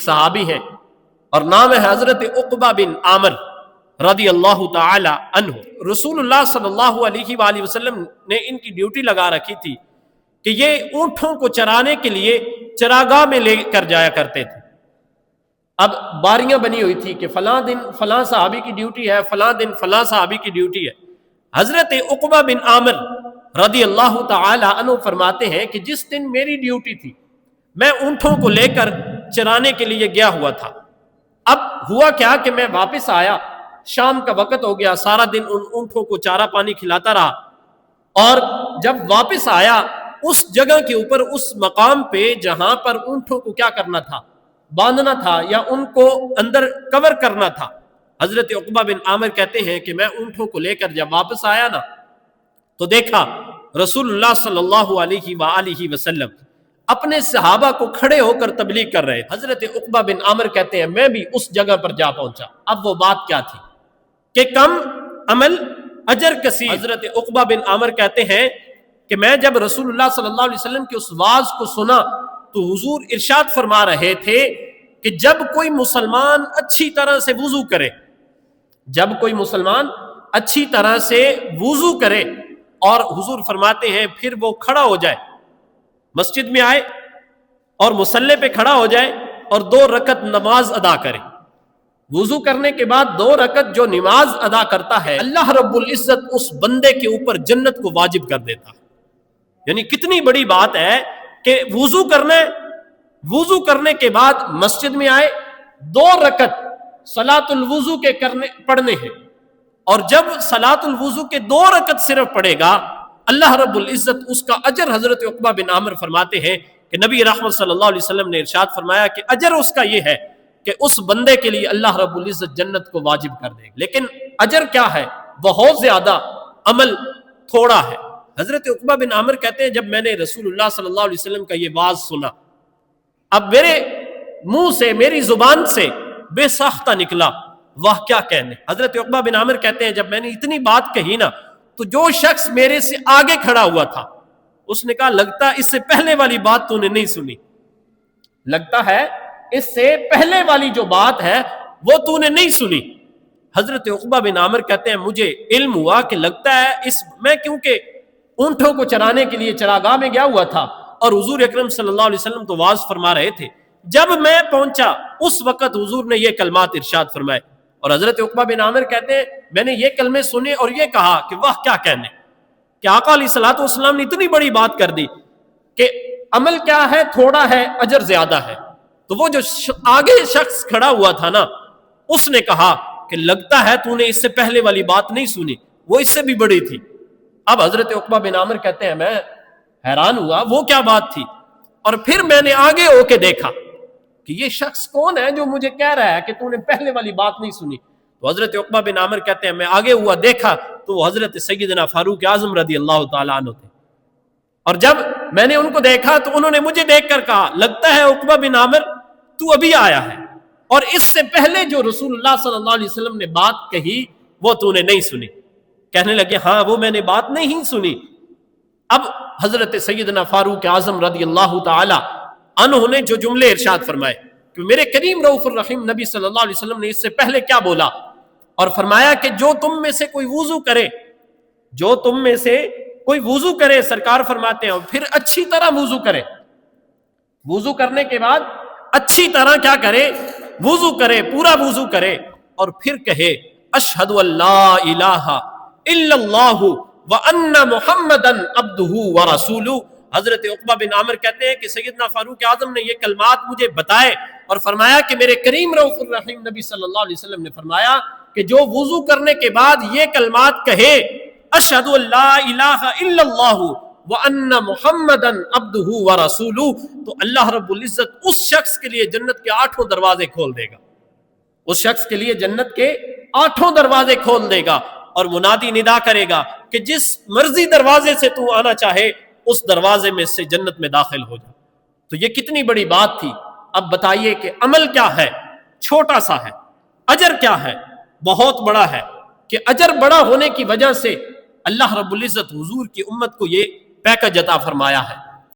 صحابی ہیں اور نام ہے حضرت عقبہ بن عامر رضی اللہ تعالی عنہ۔ رسول اللہ صلی اللہ علیہ وآلہ وسلم نے ان کی ڈیوٹی لگا رکھی تھی کہ یہ اونٹوں کو چرانے کے لیے چراگاہ میں لے کر جایا کرتے تھے۔ اب باریاں بنی ہوئی تھی کہ فلاں دن فلاں صحابی کی ڈیوٹی ہے، فلاں دن فلاں صحابی کی ڈیوٹی ہے۔ حضرت عقبہ بن عامر رضی اللہ تعالی عنہ فرماتے ہیں کہ جس دن میری ڈیوٹی تھی میں اونٹوں کو لے کر چرانے کے لیے گیا ہوا تھا۔ اب ہوا کیا کہ میں واپس آیا، شام کا وقت ہو گیا، سارا دن ان اونٹوں کو چارہ پانی کھلاتا رہا، اور جب واپس آیا اس جگہ کے اوپر، اس مقام پہ جہاں پر اونٹوں کو کیا کرنا تھا، باندھنا تھا یا ان کو اندر کور کرنا تھا، حضرت عقبہ بن عامر کہتے ہیں کہ میں اونٹوں کو لے کر جب واپس آیا نا تو دیکھا رسول اللہ صلی اللہ علیہ وآلہ وسلم اپنے صحابہ کو کھڑے ہو کر تبلیغ کر رہے۔ حضرت عقبہ بن عامر کہتے ہیں میں بھی اس جگہ پر جا پہنچا۔ اب وہ بات کیا تھی کہ کم عمل اجر کثیر۔ حضرت عقبہ بن عامر کہتے ہیں کہ میں جب رسول اللہ صلی اللہ علیہ وسلم کے اس واعظ کو سنا تو حضور ارشاد فرما رہے تھے کہ جب کوئی مسلمان اچھی طرح سے وضو کرے، جب کوئی مسلمان اچھی طرح سے وضو کرے، اور حضور فرماتے ہیں پھر وہ کھڑا ہو جائے، مسجد میں آئے اور مصلی پہ کھڑا ہو جائے اور 2 رکعت نماز ادا کرے۔ وضو کرنے کے بعد 2 رکعت جو نماز ادا کرتا ہے، اللہ رب العزت اس بندے کے اوپر جنت کو واجب کر دیتا ہے۔ یعنی کتنی بڑی بات ہے کہ وضو کرنا ہے، وضو کرنے کے بعد مسجد میں آئے، 2 رکعت صلاۃ الوضو کے پڑھنے ہیں، اور جب صلاۃ الوضو کے 2 رکعت صرف پڑھے گا اللہ رب العزت اس کا اجر، حضرت عقبہ بن عامر فرماتے ہیں کہ نبی رحمت صلی اللہ علیہ وسلم نے ارشاد فرمایا کہ اجر اس کا یہ ہے کہ اس بندے کے لیے اللہ رب العزت جنت کو واجب کر دے گا۔ لیکن اجر کیا ہے؟ بہت زیادہ، عمل تھوڑا ہے۔ حضرت عقبہ بن عامر کہتے ہیں جب میں نے رسول اللہ صلی اللہ علیہ وسلم کا یہ واعظ سنا، اب میرے منہ سے، میری زبان سے بے ساختہ نکلا، واہ کیا کہنے۔ حضرت عقبہ بن عامر کہتے ہیں جب میں نے اتنی بات کہی نا تو جو شخص میرے سے آگے کھڑا ہوا تھا اس نے کہا لگتا اس سے پہلے والی بات تو نے نہیں سنی، لگتا ہے اس سے پہلے والی جو بات ہے وہ تو نے نہیں سنی۔ حضرت عقبہ بن عامر کہتے ہیں مجھے علم ہوا کہ لگتا ہے میں کیونکہ اونٹوں کو چرانے کے لیے چراگاہ میں گیا ہوا تھا اور حضور اکرم صلی اللہ علیہ وسلم تو واعظ فرما رہے تھے، جب میں پہنچا اس وقت حضور نے یہ کلمات ارشاد فرمائے۔ اور حضرت عقبہ بن عامر کہتے ہیں میں نے یہ کلمے سنے اور یہ کہا کہ واہ کیا کہنے کہ آقا علیہ الصلوۃ والسلام نے اتنی بڑی بات کر دی کہ عمل کیا ہے، تھوڑا ہے، اجر زیادہ ہے۔ تو وہ جو آگے شخص کھڑا ہوا تھا نا اس نے کہا کہ لگتا ہے تو نے اس سے پہلے والی بات نہیں سنی، وہ اس سے بھی بڑی تھی۔ اب حضرت عقبہ بن عامر کہتے ہیں میں حیران ہوا وہ کیا بات تھی، اور پھر میں نے آگے ہو کے دیکھا کہ یہ شخص کون ہے جو مجھے کہہ رہا ہے کہ تو نے پہلے والی بات نہیں سنی۔ تو حضرت عقبہ بن عامر کہتے ہیں میں آگے ہوا دیکھا تو وہ حضرت سیدنا فاروق اعظم رضی اللہ تعالیٰ عنہ تھے، اور جب میں نے ان کو دیکھا تو انہوں نے مجھے دیکھ کر کہا لگتا ہے عقبہ بن عامر تو ابھی آیا ہے، اور اس سے پہلے جو رسول اللہ صلی اللہ علیہ وسلم نے بات کہی وہ تو نے نہیں سنی۔ کہنے لگے ہاں وہ میں نے بات نہیں سنی۔ اب حضرت سیدنا فاروق اعظم رضی اللہ تعالی عنہ نے جو جملے ارشاد فرمائے کہ میرے کریم رؤوف الرحیم نبی صلی اللہ علیہ وسلم نے اس سے پہلے کیا بولا، اور فرمایا کہ جو تم میں سے کوئی وضو کرے، جو تم میں سے کوئی وضو کرے، سرکار فرماتے ہیں پھر اچھی طرح وضو کرے، وضو کرنے کے بعد اچھی طرح کیا کرے، وضو کرے، پورا وضو کرے، اور پھر کہے اشہد ان لا الہ الا اللہ وان محمدا عبدہ ورسولہ۔ حضرت عقبہ بن عامر کہتے ہیں کہ سیدنا فاروق اعظم نے یہ کلمات مجھے بتائے اور فرمایا کہ میرے کریم رؤوف الرحیم نبی صلی اللہ علیہ وسلم نے فرمایا کہ جو وضو کرنے کے بعد یہ کلمات کہے اشہد ان لا الہ الا اللہ وان محمدا عبدہ ورسولہ، تو اللہ رب العزت اس شخص کے لیے جنت کے 8 دروازے کھول دے گا، اس شخص کے لیے جنت کے 8 دروازے کھول دے گا، اور منادی ندا کرے گا کہ جس مرضی دروازے سے تو آنا چاہے اس دروازے میں سے جنت میں داخل ہو جا۔ تو یہ کتنی بڑی بات تھی۔ اب بتائیے کہ عمل کیا ہے، چھوٹا سا ہے، اجر کیا ہے، بہت بڑا ہے، کہ اجر بڑا ہونے کی وجہ سے اللہ رب العزت حضور کی امت کو یہ پیکج عطا فرمایا ہے۔